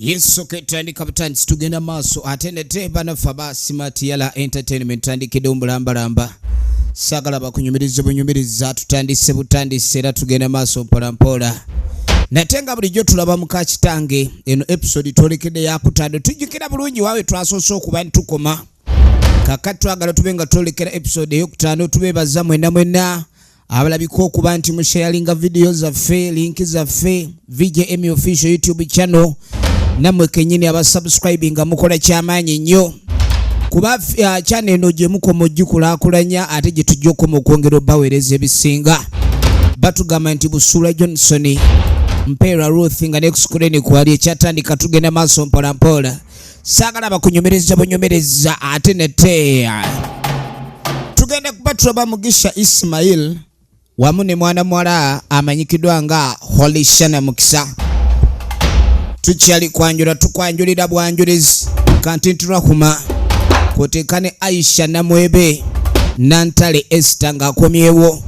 Yesu ketandika butandisi tugenda maaso ate ne tebana faba simati yala entertainment tandikide ombulambalamba sagala bakunyumiriza bunyumiriza tutandise butandise era tugenda maaso mpolampola natenga bulijjo tulaba muka kitange eno episode tolekede yakutando tujjukira bulungi waawe twasoose okuba ntukoma kakati twagala tubenga tolekera episode eyokutaano tubebaza mwenna abalabiko okuba nti musharinga video zaffe linki zaffe VJ Emmy official YouTube channel namwe kenyini abasubscribinga mukola kyamaanyi nnyo kuba channel eno gye mukomo gikulakulanya ate gye tujja okoma okwongera obaweereza ebisinga batugamba nti Busula Johnson Mpera Ruth nga next kwali ekyatandika tugenda maaso mpolampola sagala bakunyumereza bunyumereza ate neteya tugenda kubatulaba Mugisha Ismail wamu ne mwana mwala amanyikidwa nga Holishana Mukisa tukyali kwanjula tukwanjulira bwanjulizi kanti turakuma kotekane Aisha Namwebe Nantale Esther ng'akomyewo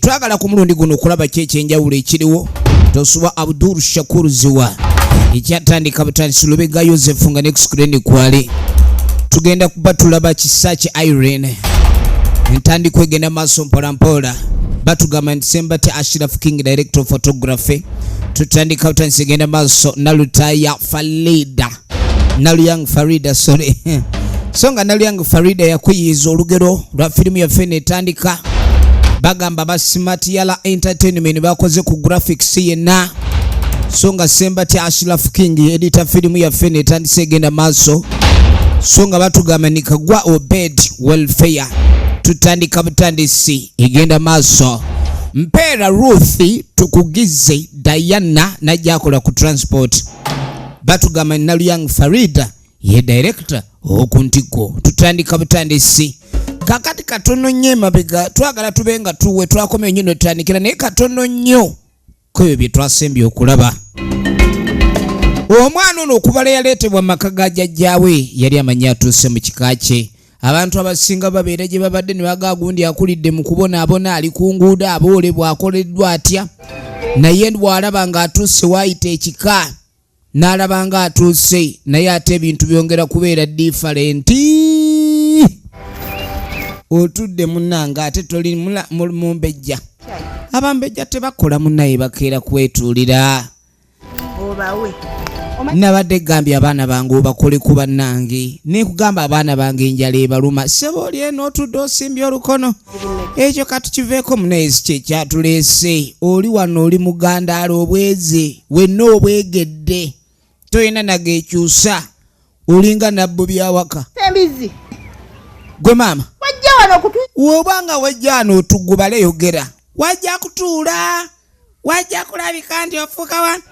twagala ku mulundi guno okulaba kyekyenjawulo ekiriwo tosuba Abdul Shakur Ziwa ekyatandika butandisi Lubega Joseph nga next kwali tugenda kubatulaba Kisachi Irene ntandikwa egenda maaso mpolampola batugamba nti Sembati Ashraf King director of photography tutandika butandisi egenda maaso Nalutaya Farida Naluyang Farida sorry songa Naluyang Farida yakuyiza olugero lwa filimu yaffe netandika bagamba basimati yala entertainment bakoze ku graphics yenna songa Sembati Ashraf King editor filimu yaffe netandise egenda maaso songa batugamba nikagwa Obed welfare tutandika butandisi egenda maaso Mpera Ruth tukugize Diana najakola ku transport batugamba Naluyang Farida ye director okuntiko tutandika butandisi kakati katono nnyo mabega twagala tubenga tuwe twakomye nnyo netandikira naye katono nnyo kwe bye twasembye okulaba omwana ono okubala yaleetebwa maka ga jjajjaawe yali amanyi atuuse mu kika kye abantu abasinga babeera gye babadde ne baga gundi akulidde mu kubonaabona ali ku nguudo aboolebwa akoleddwa atya naye bw'alaba ng'atuuse waayita ekika n'alaba ng'atuuse naye ate ebintu byongera kubeera differenti otudde munnanga ate toli mumbejja abambejja tebakola munnaye bakeera kwetuulira obawe nabadde gambye abaana bange obakole ku bannange nekugamba abaana bange enjala ebaluma sebo oli eno otudde osimbye olukono ekyo katukiveeko munaezi kyekyatuleese oli wano oli mugandaala obweze wenna obwegedde toyina nageekyusa olinga nabbo byawaka Sembizi gwe maama wajja wano kutu wobanga wajja wano otugubale yogera wajja kutuula wajja kulabika nti ofuuka wano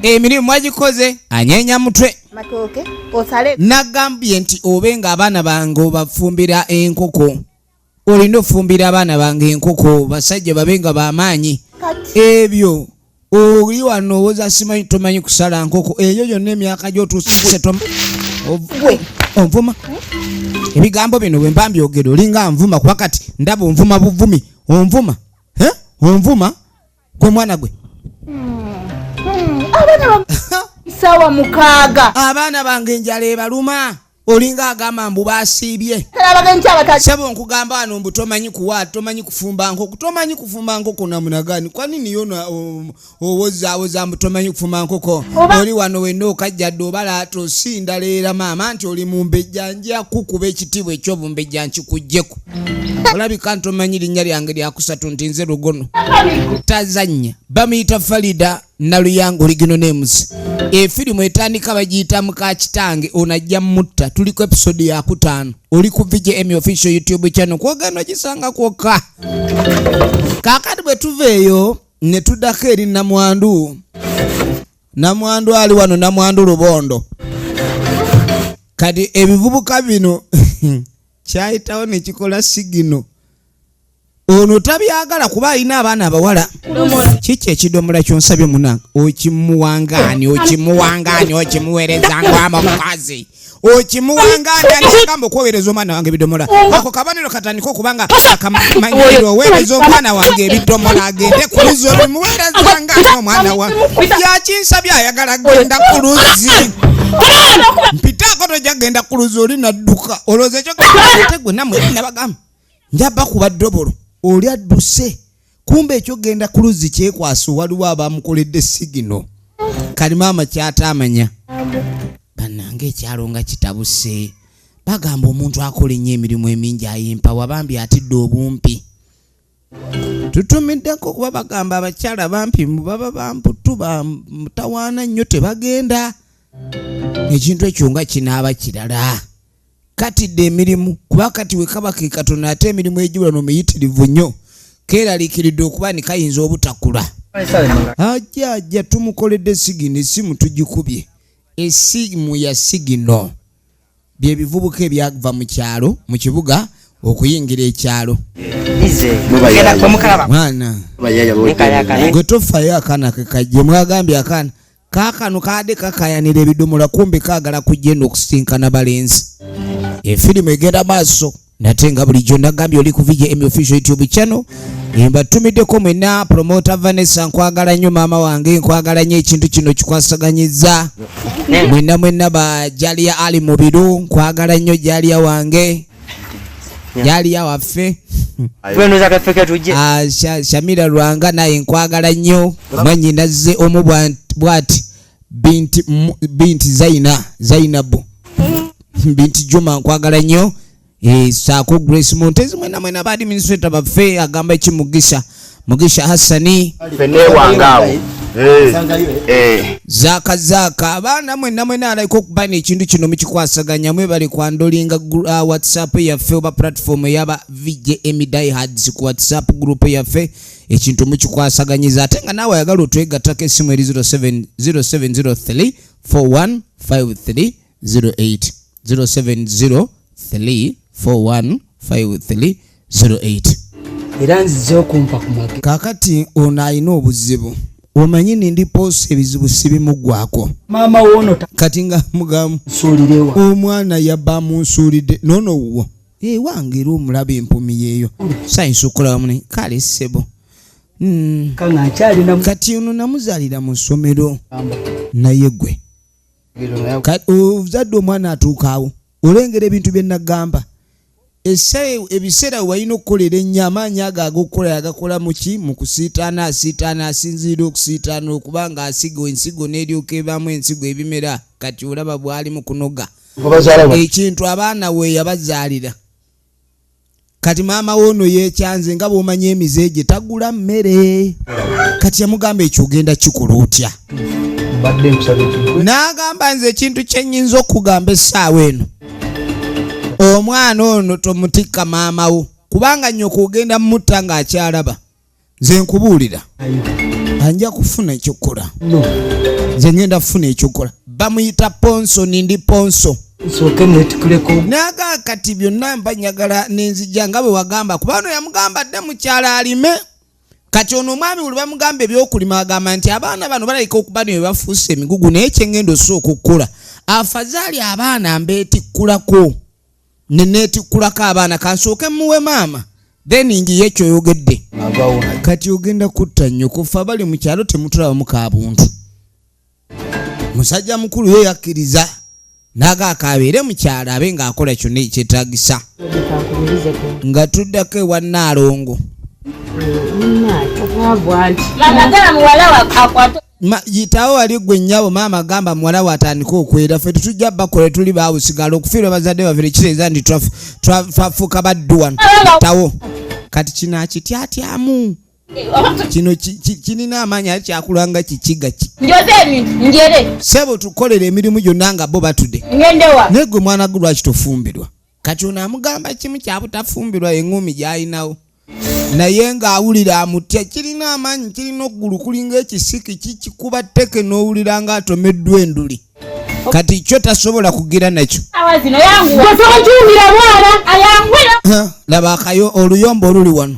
emirimu mwagikoze anyeenya mutwe matooke osale nagambye nti obenga abaana bange obafumbira enkoko olina ofumbira abaana bange enkoko basajja babenga bamaanyi ebyo oli wano owooza simanyi tomanyi kusala nkoko eyo yonna emyaka gyotuuse onvuma ebigambo bino bwe mba mbyogera olinga nvuma kuba kati ndaba onvuma buvumi onvuma gwe mwana gwe sawa mukaaga abaana bange enjala ebaluma olinga agamba mbu basiibye sebo nkugamba wano mbu tomanyi kuwa tomanyi kufumba nkoko tomanyi kufumba nkoko namunagani kwanini yona owoza mbu tomanyi kufumba nkoko oli wano wenna okajjadde obala tosinda leera maama nti oli mumbejja nja kukuba ekitibwa ekyobumbejja nkikugjeku olabika ntomanyi linnya lyange lyakusatu nti nze lugono tazannya bamuyita Farida Naluyang original names efirimu etandika bagiyita muka kitange onajja mutta tuli ku episode ya 5 oli ku VJ Emmy official YouTube channel kwogenda gisanga kwokka kakati bwe tuveeyo ne tuddako eri namwandu ali wano namwandu Lubondo kati ebivubuka bino kyayitawo ne kikola sigino ono tabyagala kuba alina abaana abawala. Kiki ekidomola kyonsabye munange? Okimuwangaani okimuweerezanga mukazi. Okimuwangaani agamba okwewereza omwana wange ebidomola. Ako kabaniro katandika okubanga akamanyiro oweereza omwana wange ebidomola agende ku luzzi obimuweerezanga omwana wange. Yakinsabye ayagala genda ku luzzi. Mpitaako tojja genda ku luzzi oli nadduka. Olowooza ekyo gwe nammwe nabagamba. Njaba kuba ddobolo. Oli adduse. Kumbe ekyo genda ku luzzi kyekwasa waliwo abamukoledde sigino. Kali maama kyataamanya. Bannange ekyalo nga kitabuse. Bagamba omuntu akola ennyo emirimu emingi ayimpa wabambi atidde obumpi. Tutumiddeko kuba bagamba abakyala bampi baba bamputu mutawaana nnyo tebagenda. Ekintu ekyo nga kinaaba kirala. Katidde emirimu kuba kati we kaba ke katono ate emirimu ejibula no muyitirivu nnyo. Keeraliikiridde okuba ni kayinza obutakula. Ajja tumukoledde sigino essimu tugikubye. Essimu ya sigino. Bye bivubuka ebyava mu kyalo mu kibuga okuyingira ekyalo. Mwana gwe tofayo akaana kekajje mwagambye akaana kaakano kaade kakayanira ebidomola kumbe kaagala kujja eno okusinkana balenzi. Efirimu egenda maaso nate nga bulijjo nagambye oli ku Emmy official YouTube channel. Mbatumiddeko mwenna promoter Vanessa nkwagala nnyo maama wange nkwagala nnyo ekintu kino kikwasaganyizza. Mwenna bajalia ali mubiru nkwagala nnyo jalia wange. Jalia waffe. Shamira Lwanga naye nkwagala nnyo. Mwanyi nazze omu bwati binti Zainabu. Binti Juma nkwagala nnyo. Saako Grace Montez mwenna badi minister baffe agamba ekimugisha Hassani Zaka abaana mwenna alayiko okubana ekintu kino mukikwasaganya mwe bali kwandolinga WhatsApp yaffe oba platform yaba Emmy diehards ku WhatsApp group yaffe ekintu mukikwasaganyiza ate nga naawe ayagala otwegattako essimu eri 0703 415308 0703 415308. Era nzize okumpa ku mage. Kakati ono alina obuzibu. Omanyi ndi post ebizibu sibimugwako. Maama wono kati nga mugamu nsuulirewa. Omwana yabba mu nsuulidde. Nono wo. Wange ru omulaba empumi yeeyo. Sayinza okulaba muni kale ssebo. Kanga akyali na kati ono namuzaalira mu ssomero. Naye gwe. Ovuzadde omwana atuukaawo. Olengera ebintu bye nagamba. Ebiseera walina okukolera ennyo amaanyi ago ag'okukola yagakola muki mu kusiitaana asinziira okusiitaana okubanga asiga ensigo n'eryoka ebaamu ensigo ebimera kati olaba bwali mu kunoga ekintu abaana we yabazaalira. Kati maama woono yeekyanze nga bw'omanya emize gye tagula mmere. Kati yamugamba ekyo ogenda kikola otya? N'agamba nze ekintu kye nnyinza okugamba essaawa eno. Omwana ono tomutikka maama wo kubanga nnyoko ogenda mutta ng'akyalaba. Nze nkubuulira anja kufuna ekyokola. Nze ngenda kufuna ekyokola. Bamuyita Ponso nindi Ponso. Naga kati byonna mba njagala nenzija nga bwe wagamba kuba ono yamugamba dde mukyala alime. Kati ono omwami buli bamugamba ebyokulima agamba nti abaana bano balayika okuba ne bafuuse emigugu naye kyengendo osooka okukola afazaali abaana mbeetikkulako neneetikkulako abaana kansooke muwe maama then ngiye ekyo oyogedde. Kati ogenda kutta nnyo kufa bali mu kyalo temutulabamu kaabuntu. Musajja mukulu ye yakkiriza n'agaaka abeere mu kyalo abe ng'akola kyonna ekyetaagisa nga tuddako ewa Nnaalongo. Yitawo wali gwe nnyabo maama gamba muwala we atandika okwera ffe tetujja bakola tuli baabusigala okufiirwa bazadde baffe kireeza nti twafuuka baddu wano tawo kati kino akityatyamu kino kirina amaanyi ali kyakulanga kikiga ki sebo tukolera emirimu gyonna nga bo batudde naye gwe mwana gwe lwaki tofumbirwa. Kati ono amugamba kimu kyabutafumbirwa eŋŋumi gy'alinawo naye ng'awulira amutya kirina amaanyi kirina oggulu kulinga ekisiki kikuba tteke n'owulira ng'atomeddwa enduli. Kati kyo tasobola kugira nakyo. Laba akayo oluyombo oluli wano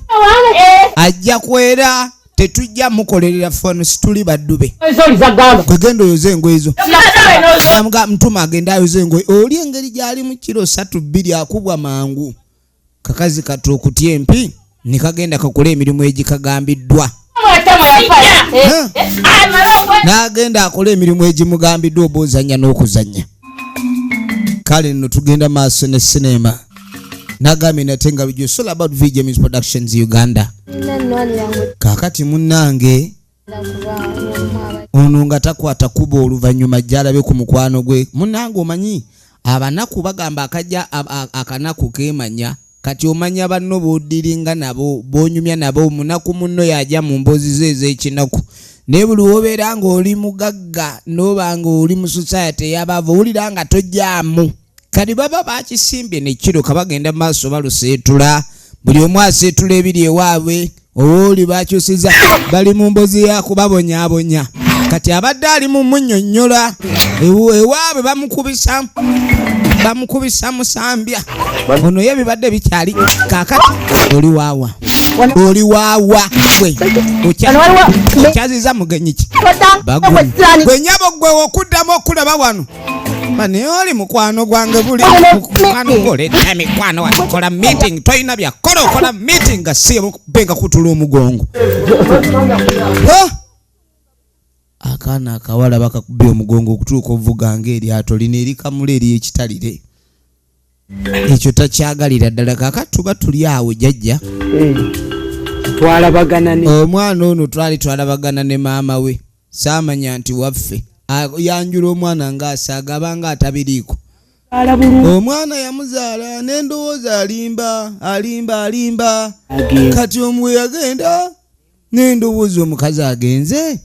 ajja kwera tetujja mukolerera fano situli baddube kwegenda oyoze engoye ezo namuga mtuma agenda ayoze engoye oli engeri gyali mu kiro 3-2 akubwa mangu kakazi kato okuti empi nikagenda kakola emirimu egikagambiddwa n'agenda akola emirimu egimugambiddwa oba ozannya n'okuzannya. Kale nno tugenda maaso ne sinema nagambye nate nga bijjo sola about VJM's Productions Uganda. Kakati munnange ono nga takwata kuba oluvannyuma gy'alabe ku mukwano gwe. Munnange omanyi abanaku bagamba akajja akanaku keemanya kati omanya banno boodiringa nabo bonyumya nabo munaku munno yajja mu mbozi ze ez'ekinaku naye buli wobeera ng'oli mugagga n'oba ng'oli mu society ey'abava owulira nga tojjaamu kati baba bakisimbye nekiro kabagenda mu maaso baluseetula buli omu aseetula ebiri ewaabwe owooli bakyusiza bali mu mbozi yakubabonyaabonya kati abadde ali mu munnyonnyola ewaabwe bamukubisa musambya ono ye bibadde bikyali kakati oli waawa gwe okyaziza mugenyi ki gwe nyabo gwe okuddamu okulaba wano bane oli mukwano gwange buli mukwano goleta emikwano wakola meeting toyina byakola okola meeting nga siye benga kutula omugongo akaana akawala bakakubye omugongo okutuuka ovuga ng'eryato lino erikamula ery'ekitalire ekyo takyagalira ddala kakati tuba tuli awo jjajja omwana ono twali twalabagana ne maama we saamanya nti waffe yanjula omwana ng'asaaga abanga atabiriiko omwana yamuzaala n'endowooza alimba kati omuwe yagenda n'endowooza omukazi agenze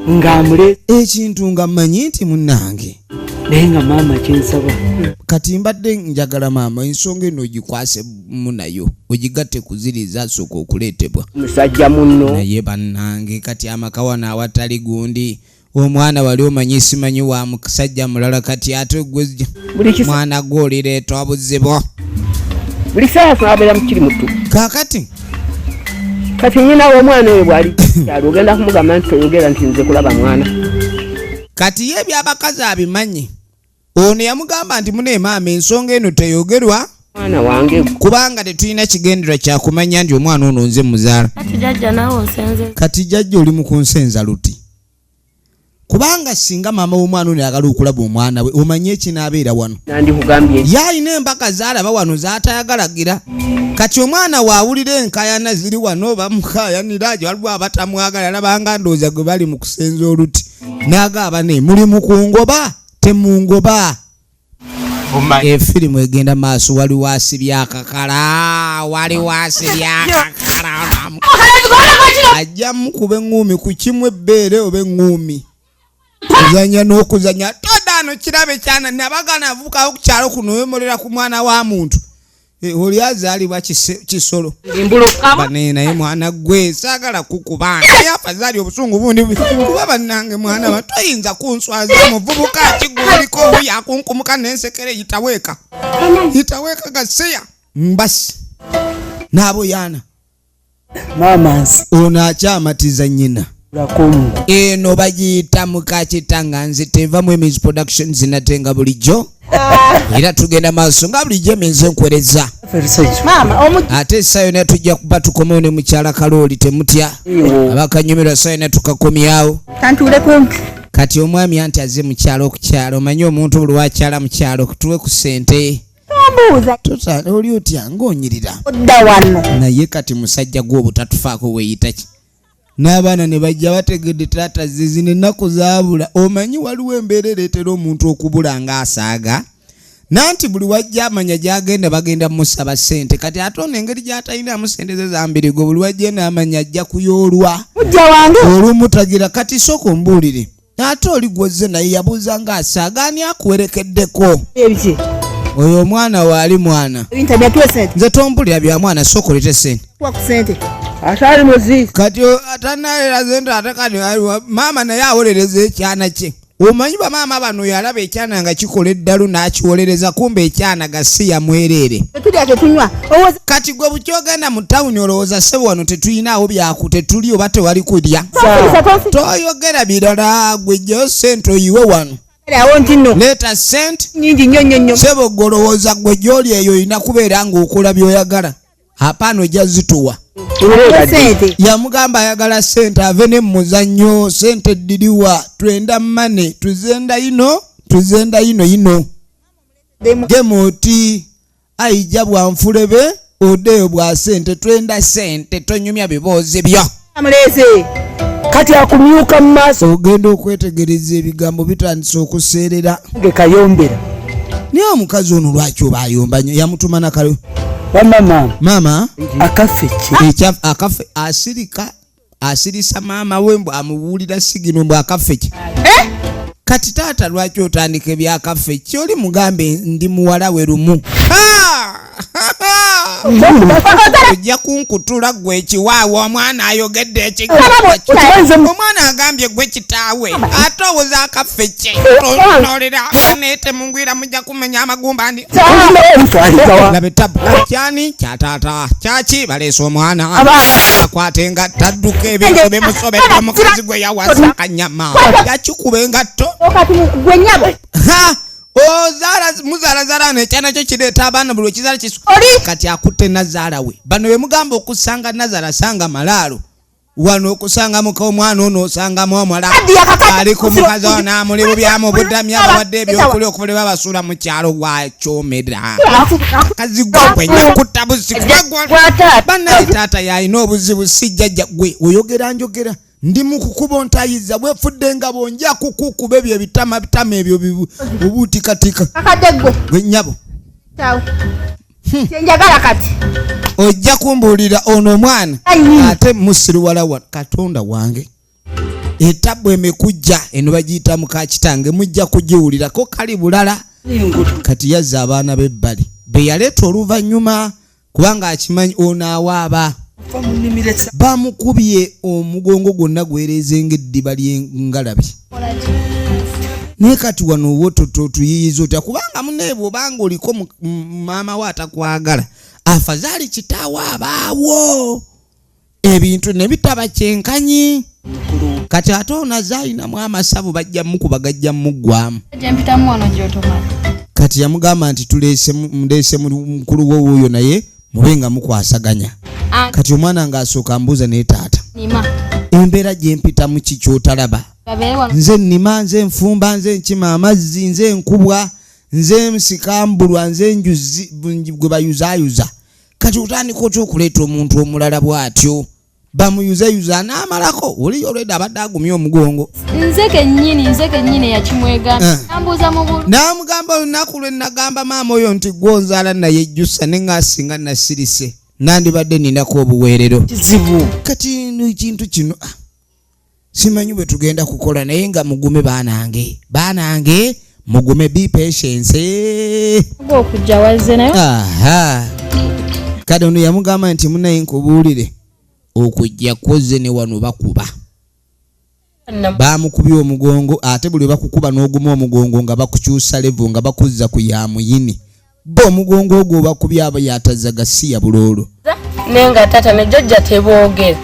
ng'amule ekintu nga mmanyi nti munnange naye nga maama kyensaba kati mbadde njagala maama ensonga eno ogikwase munayo ogigatte kuziriza asooka okuleetebwa musajja munno naye bannange kati amaka wano awatali gundi omwana wali omanyi simanyi wa musajja mulala kati ate gwe mwana gw'olireeta obuzibu buli saa abeera mukiri mutu kakati kati nyina w'omwana oyo bw'ali kyalo ogenda kumugamba nti toyogera nti nze kulaba mwana kati ye byabakazi abimanyi ono yamugamba nti mune maama ensonga eno teyogerwa mwana wange kubanga tetulina kigenderwa kyakumanya nti omwana ono nze muzaala kati jjajja oli mu kunsenza luti kubanga singa maama w'omwana ono yagala okulaba omwana we omanye ekinaabeera wano yalina empaka zaalaba wano zaatayagalagira kati omwana waawulira enkayana ziri wano bamukayanira ajo waliwo abatamwagala alabanga ndowooza gwe bali mu kusenza oluti n'agamba ne muli mu kungoba temungoba efirimu egenda maaso waliwo asibye akakala ajja mukuba eŋŋuumi ku kimu ebbeere oba eŋŋuumi kuzanya n'okuzanya todaano kirabe kyana nabagana avukawo ku kyalo kuno wemolera ku mwana wa muntu oli azaalibwa kisolo bane naye mwana gwe saagala kukuba naye afazaali obusungu bundi kuba bannange mwana ba toyinza kunswaza muvubuka kiguliko yakunkumuka n'ensekere yitaweeka gaseya mbasi n'abo yana mamansi ono akyamatiza nnyina eno bagiyita muka kitanga Anzita eva mu Emmy's Productions natenga bulijjo era tugenda maaso nga bulijjo emenze nkwereza ate sayo ne tujja kuba tukomewo ne mukyala kalooli temutya abakanyumirwa sayo ne tukakomyawo kati omwami anti aze mukyalo okukyalo omanyi omuntu buli wakyala mukyalo kutuwe ku ssente oli otya ng'onyirira naye kati musajja gw'obutatufaako weeyitaki n'abaana ne bajja bategedde taata zizino ennaku zaabula omanyi waliwo embeera ereetera omuntu okubula ng'asaaga nanti buli wajja amanya gy'agenda bagenda musaba ssente kati ate ono engeri gy'atalinamu ssente ze zambirigo buli wajja n'amanya ajja kuyoolwa olumutagira kati sooka ombuulire ate oli gwozze naye yabuuza ng'asaaga ani akuwerekeddeko oyo omwana waali mwana nze tompulira bya mwana sooka olete ssente kati atanalera zente ate kati maama naye awolereza ekyana kye omanyi bamaama bano yalaba ekyana nga kikola eddalu n'akiwolereza kumbe ekyana gasiya mwerere tetulya tetunywa kati gwe bukyogenda mu tawuni olowooza ssebo wano tetuyinaawo byaku tetuli oba tewali kulya toyogera birala gwe jjayo sente oyiwe wano leeta sente nyingi nnyo ssebo gwe olowooza gwe gy'oli eyo olina kubeera ng'okola by'oyagala apaana ojja zituwa yamugamba ayagala sente ave ne muzannyo sente ddiriwa twenda mane tuzenda yino gemoti ayija bwanfulebe odeyo bwa sente twenda sente tonyumya biboozi byo kati akumyuka mu maaso ogenda okwetegereza ebigambo bitandise okuseerera kayombera naye omukazi ono lwaki oba ayomba nnyo yamutuma nakalo maama akafe asirisa maama we mbw amubuulira sigino mbw akafeki kati taata lwaki otandika ebyakafe kyoli mugambe ndi muwala we lumu ojja kunkutula gwe ekiwaawo omwana ayogedde omwana agambye gwe kitaawe ate owoza akaffe kye tonolera naye temungwira mujja kumenya amagumba ndi labe tabu kyani kyataata kyaki baleese omwana akwata engatto adduka ebintu bimusobedde omukazi gwe yawasa akanyama yakikuba engatto muzaala nekyana kyo kireeta abaana buli wekizaala kisu kati akutte nazaala we bano bemugamba okusanga nazaala sanga malaalo wano okusanga muka omwana ono osangamu omala ali ku mukazi ono namulibu byamu obuddamu abawadde ebyokulya okubuleba basuula mu kyalo wakyomera kazi gwe nyakutta buzibu bannaye taata yalina obuzibu si jjajja gwe oyogera njogera ndi mukukuba ntayiza bwefudde nga bonja kukukuba ebyo ebitama ebyo obutikatika gwe nyabo kyenjagala kati ojja kumbuulira ono omwana ate musiru wala wa katonda wange etabbu emekujja eno bagiyita muka kitange mujja kugiwulirako kali bulala kati yazza abaana b'ebbali be yaleeta oluvannyuma kubanga akimanyi ono awaaba bamukubye omugongo gwonna gwereeze ng'eddiba ly'engalabi naye kati wano wototo tuyiyiza otya kubanga munaye bw'obanga oliko maama we atakwagala afazaali kitaawo abaawo ebintu ne bitaba kyenkanyi kati ate onazaalinamu amasavu bajja mukuba gajja muggwamu kati yamugamba nti muleese mukulu wo wuuyo naye mube nga mukwasaganya kati omwana ng'asooka ambuuza naye taata embeera gye mpita mu kikyotalaba nze nnima nze nfumba nze nkima amazzi nze nkubwa nze nsikambulwa nze njuzi gwe bayuzaayuza kati otandika otya okuleeta omuntu omulala bw'atyo bamuyuzayuza n'amalako oli olwedde abadde agumya omugongo nze kennyini yakimwega nambuuza mu bulu n'amugamba olunaku lwe nagamba maama oyo nti gwonzaala naye ejjusa ne ng'asinga nasirise nandibadde ninako obuweerero kizibu kati ekintu kino simanyi bwe tugenda kukola naye nga mugume baanange mugume be patience okujja wazze nayo kati ono yamugamba nti munaye nkubuulire okujja kwoze ne wano bakuba bamukubye omugongo ate buli bakukuba n'oguma omugongo nga bakukyusa levo nga bakuzza ku ya muyini bo omugongo ogwo bakubye aba yataza gasiya buloolo nenga tata ne jjajja teboogera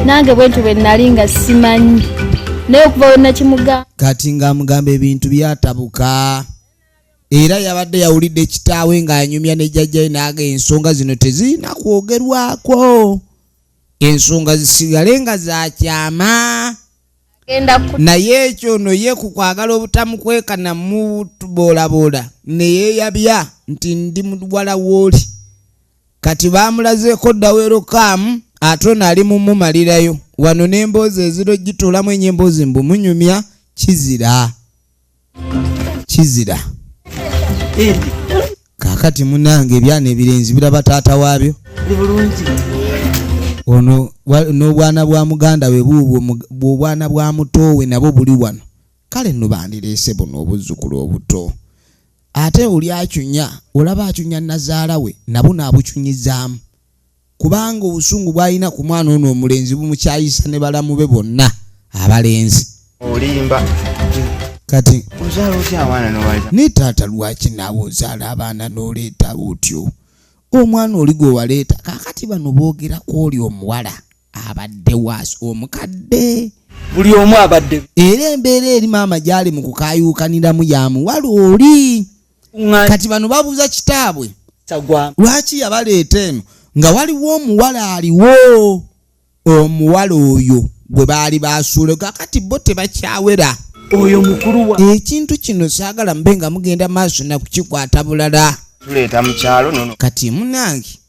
nange bwentu bwe nali nga simanyi naye okuva we nakimuga kati ng'amugamba ebintu byatabuka era yabadde yawulidde kitaawe ng'anyumya ne jjajjaye naaga ensonga zino tezirina kwogerwako ensonga zisigale nga zakyama naye ekyo no ye kukwagala obutamukwekana mu boolaboola neyeeyabya nti ndi muwala wooli kati baamulazeeko ddaweero kaamu ate ono ali mumumalirayo wano n'emboozi eziro gituulamu enyemboozi mbu munyumya kizira kaakati munange ebyana ebirenzi biraba taata waabyo ono n'obwana bwa muganda we buubwo bw'obwana bwa mutoowe nabo buli wano kale nno bandireese buno obuzzukulu obuto ate oli acunya olaba acunya nazaala we nabo naabucunyizaamu kubanga obusungu bw'alina ku mwana ono omulenzi bumukyayisa ne balamu be bonna abalenzi olimba kati ozaala otya abaana n'owalira ne taata lwaki naawe ozaala abaana n'oleeta butyo omwana oli gwe waleeta kakati bano boogera ku oli omuwala abadde waasi omukadde buli omu abadde era embeera eri maama gyali mu kukaayuukaniramu ya muwala oli kati bano babuuza kitaabwe lwaki yabaleeta eno nga waliwo omuwala aliwo omuwala oyo gwe baali basuule kakati bo tebakyawera oyo mukulu wa ekintu kino saagala mbe nga mugenda maaso na kukikwata bulala tuleeta mu kyalo nono kati munange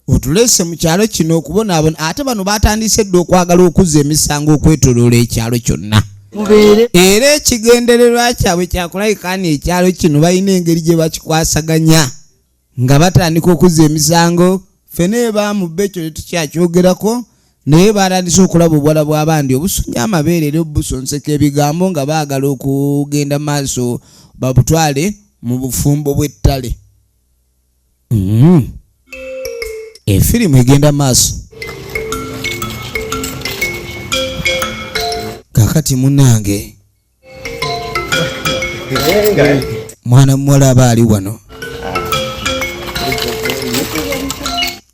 otuleese mu kyalo kino okubonaabona ate bano batandise dde okwagala okuzza emisango okwetoloola ekyalo kyonna mubeere era ekigendererwa kyabwe kyakulabikaani ekyalo kino balina engeri gye bakikwasaganya nga batandika okuzza emisango ffene baamubba ekyo tetukyakyogera naye batandise okulaba obwala bw'abandi obusunya amabeere era obusonseka ebigambo nga baagala okugenda maaso babutwale mu bufumbo bw'ettale efirimu egenda maaso kakati munange mwana muwala aba ali wano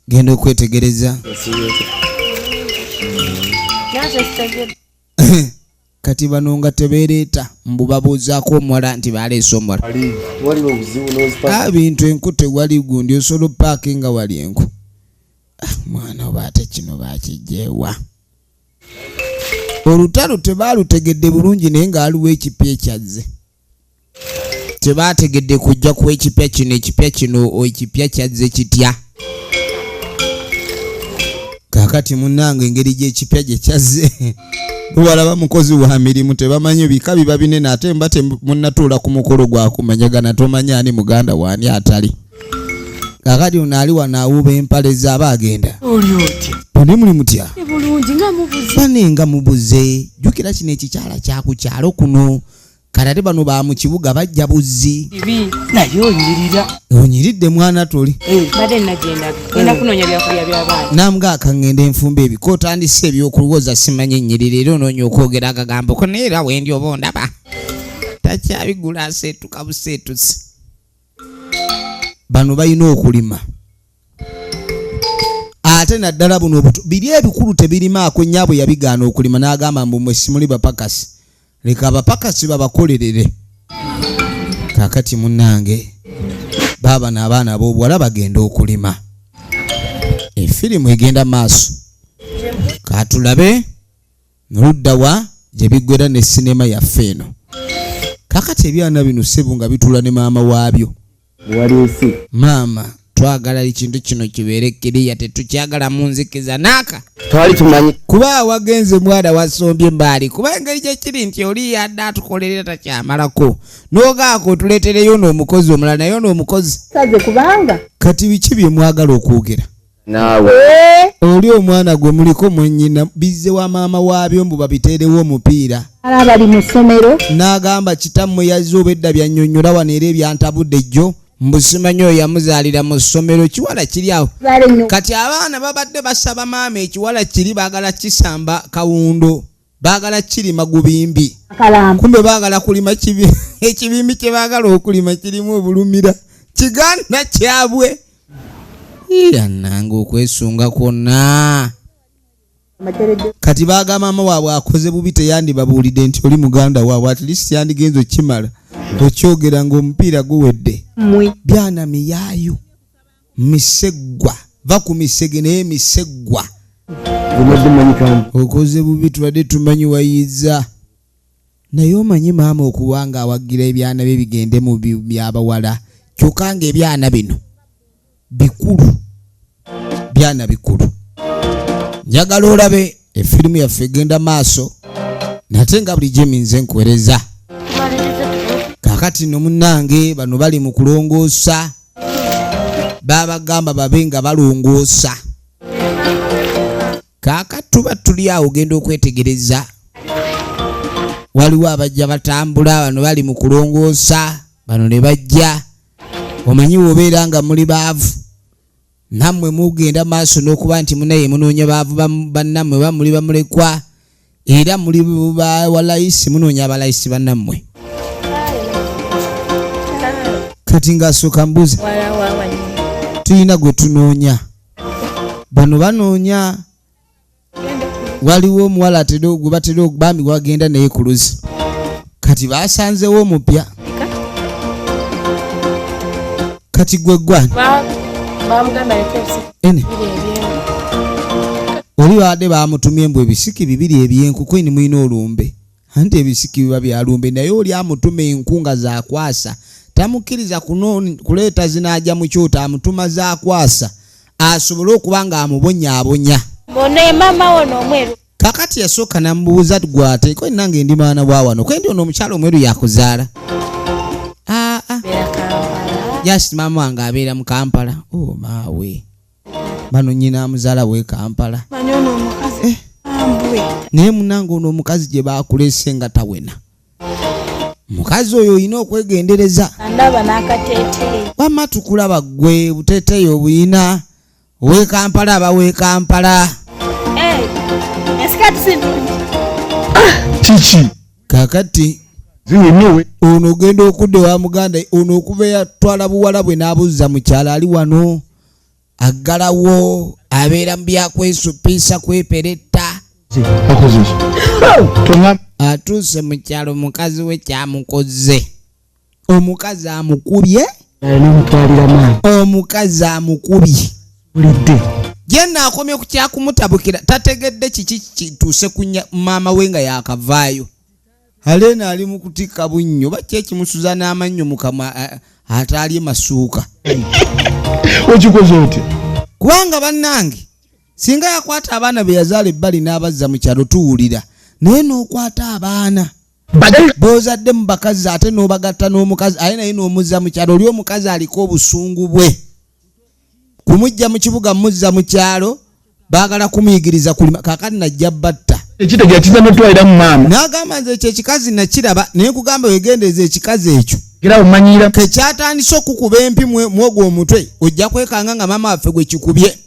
genda okwetegereza kati bano nga tebeereeta mbubabuuzaako omuwala nti baleese omuwala bintu enku tewali gundi osobola paaki nga wali enku mwana oba ate kino bakijjeewa olutalo tebaalutegedde bulungi naye ng'aliwo ekipya ekyazze tebaategedde kujja kuwa ekipya kino ekipya kyazze kitya kakati munnange engeri gy'ekipya gye kyazze balaba mukozi wa mirimu tebamanyi bika biba binene ate mba temunnatuula ku mukolo gwakumanyagana tomanya ani muganda waani atali kakati ono ali wano awuuba empale zaaba agenda oli otya bone muli mutya bulungi nga mubuze bane nga mubuze jjukira kino ekikyala kyakukyalo kuno kati ate bano ba mu kibuga bajja buzzi naye onyirira onyiridde mwana toli badde nagenda genda kunoonya byakulya by'abaana namuga akangenda enfumba ebiko otandise ebyokulowooza simanyi ennyirira era onoonya okwogera akagambo ko naye era wendi oba ondaba takyabigula aseetuka buseetusi bano balina okulima ate naddala buno biri ebikulu tebirimaako nnyabwe yabigaana okulima n'agamba mbu mwe simuli bapakasi leka abapakasi babakolerere kakati munnange baaba n'abaana b'obuwala bagenda okulima efirimu egenda maaso katulabe noludda wa gye biggwera ne sinema yaffe eno kakati ebyana bino ssebo nga bitula ne maama waabyo waleese maama twagala ekintu kino kibeere kiriya tetukyagala munzikiza naaka twali tumanyi kuba wagenze mwana wasombye mbaali kuba engeri gyekiri nti oli yadde atukolerera takyamalako n'ogaako tuleetereyo n'omukozi omulala naye n'omukozi saze kubanga kati biki bye mwagala okwogera naawe oli omwana gwe muliko mwennyina bizze wa maama waabyo mbu babiteerewo omupiira ala bali mu ssomero n'agamba kitammwe yazze oba edda byannyonnyola wano era ebyantabudde jjo mbusimanyi oyo yamuzaalira mu ssomero kiwala kiri awo kati abaana babadde basaba maama ekiwala kiri baagala kisamba kawundo baagala kirima gubimbi kumbe baagala kulima ekibimbi kye baagala okulima kirimu obulumira kiganda kyabwe yananga okwesunga kwonna kati baagamba maama waabwe akoze bubi teyandibabuulidde nti oli muganda waabwe at least yandigenza okimala okyogera ng'omupiira guwedde byana miyaayu miseggwa va ku misege naye miseggwa okoze bubi tubadde tumanyi wayiza naye omanyi maama okuba nga awagira ebyana bye bigende mu byabawala kyokka nga ebyana bino bikulu byana bikulu njagala olabe efirimu yaffe egenda maaso nate nga bulijjo eminze nkuwereza kakati no munnange bano bali mu kulongoosa babagamba babe nga balongoosa kakati tuba tuli awo genda okwetegereza waliwo abajja batambula bano bali mu kulongoosa bano ne bajja omanyi wobeera nga muli baavu nammwe mugenda maaso n'okuba nti munaye munoonya baavu bannammwe bamuli bamulekwa era muli walayisi munoonya abalayisi bannammwe. Kati ng'asooka mbuuza tulina gwe tunoonya. Bano banoonya waliwo omuwala gwe batera bambi wagenda naye ku luzi. Kati basanzewo omupya. Kati gwe gwani oli baadde bamutumye mbwe ebisiki 2 ebyenku kwini mulina olumbe. Anti ebisiki biba byalumbe naye oli amutuma enku nga zakwasa. Tamukkiriza kuleeta zinajja mu kyota amutuma zakwasa asobole okuba nga amubonyaabonya. Kakati yasooka namubuuza gwate kwe nange ndi mwana bwa wano kwe ndi ono omukyalo omweru yakuzaala. Just mama wange abeera mu Kampala. Maawe bano nnyina amuzaala we Kampala. Naye munange ono omukazi gye baakulese nga tawena. Mukazi oyo olina okwegendereza. Wamma tukulaba ggwe buteeteeyo obuyina we Kampala aba we Kampala. Chichi Kakati ono ogenda okudde wa muganda ono okuva yatwala buwala bwe n'abuzza mukyala ali wano aggalawo abeera mu byakwesupiisa kweperetta. Atuuse mu kyalo mukazi we kyamukoze. Omukazi amukubye. Omukazi amukubye. Yenna akomye ku kyakumutabukira tategedde kiki kituuse ku maama we nga yakavaayo. Alena ali mu kutikka bunnyo bakye ekimusuza n'amannyo mukama ataalye masuuka. Okikoze oti? Kubanga bannange singa yakwata abaana be yazaala ebbali n'abazza mu kyalo tuwulira. Naye n'okwata abaana bozadde mu bakazi ate n'obagatta n'omukazi aye naye n'omuzza mu kyalo oli omukazi aliko obusungu bwe. Kumujja mu kibuga muzza mu kyalo baagala kumuyigiriza kulima kakati najja batta. Ekitegera kiza n'otwalira mu maama. N'agamba nze ekyo ekikazi nakiraba naye kugamba wegendeeza ekikazi ekyo. Gira omanyira. Kekyatandise okukuba empi mwogwo omutwe ojja kwekanga nga maama waffe gwe kikubye.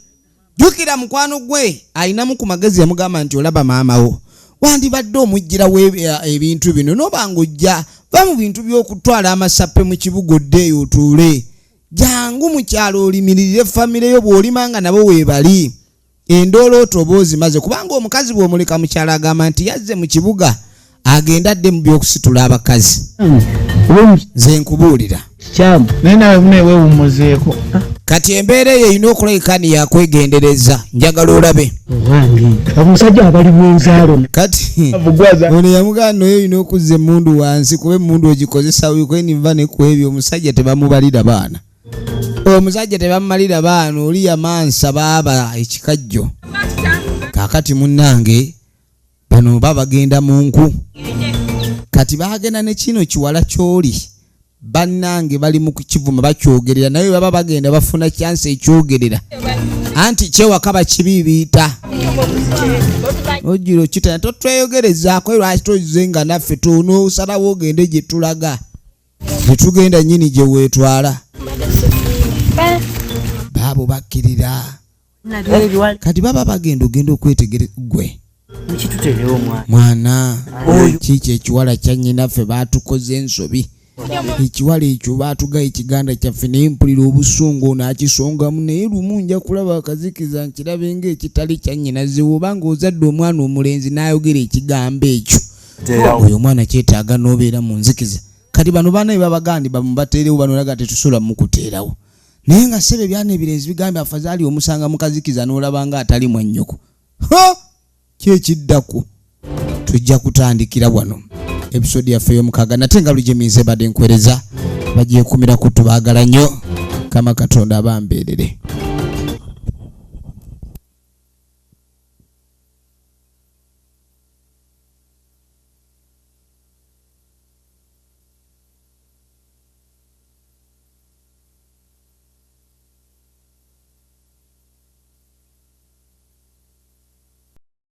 Jukira mukwano gwe alinamu ku magezi yamugamba nti olaba maama wo. Wandibadde omujjirawo ebintu bino n'obanga ojja va mu bintu by'okutwala amasappe mu kibuga oddeeyo otuule. Jangu mu kyalo olimiririre famire yo bw'olimanga nabo weebali. Endoolooto oba ozimaze kubanga omukazi bw'omuleka mu kyalo agamba nti yazze mu kibuga agenda dde mu by'okusitula abakazi. Nze nkubuulira. Kyamu. Naye nawe weewummuzeeko. Kati embeera eyo erina okulabika ni yakwegendereza. Njagala olabe. Omusajja abali bw'enzaalo. Kati ono yamugamba oyo olina okuzza emmundu wansi kuba emmundu ogikozesa wikweni nva ne ku ebyo omusajja tebamubalira baana. Omusajja tebamumalira baana oli yamansa baaba ekikajjo. Kakati munnange bano babagenda mu nku. Kati bagenda ne kino kiwala kyoli. Bannange bali mu kukivuma bakyogerera naye baba bagenda bafuna chance ekyogerera. Anti kyewaka bakibibiita. Ojiro kitana totweyogerezaako lwaki tozenga naffe tuno osalawo ogende gye tulaga. Tetugenda nnyini gye weetwala. Baabo bakkirira. Kati baba bagenda ogenda okwetegere gwe. Mwana kiki ekiwala kya nnyinaffe baatukoze ensobi. Ekiwala ekyo baatugaye ekiganda kyaffe naye mpulira obusungu n'akisongamu naye lumu nja kulaba akazikiza nkirabe ng'ekitali kya nnyinaze obanga ozadde omwana omulenzi n'ayogera ekigambo ekyo. Oyo omwana kyetaaga n'obeera mu nzikiza. Kati bano baana babagandi bamubateerewo bano laga tetusobola mukuteerawo. Naye nga ssebe byana ebirenzi bigambye afazaali omusanga mukazikiza n'olaba nga atali mwannyoko. Kyekiddako tujja kutandikira wano. Episode yaffe y'omukaaga nate nga lujemize badde nkwereza bagiye kumira kutubaagala nnyo. Kama Katonda abambeerere.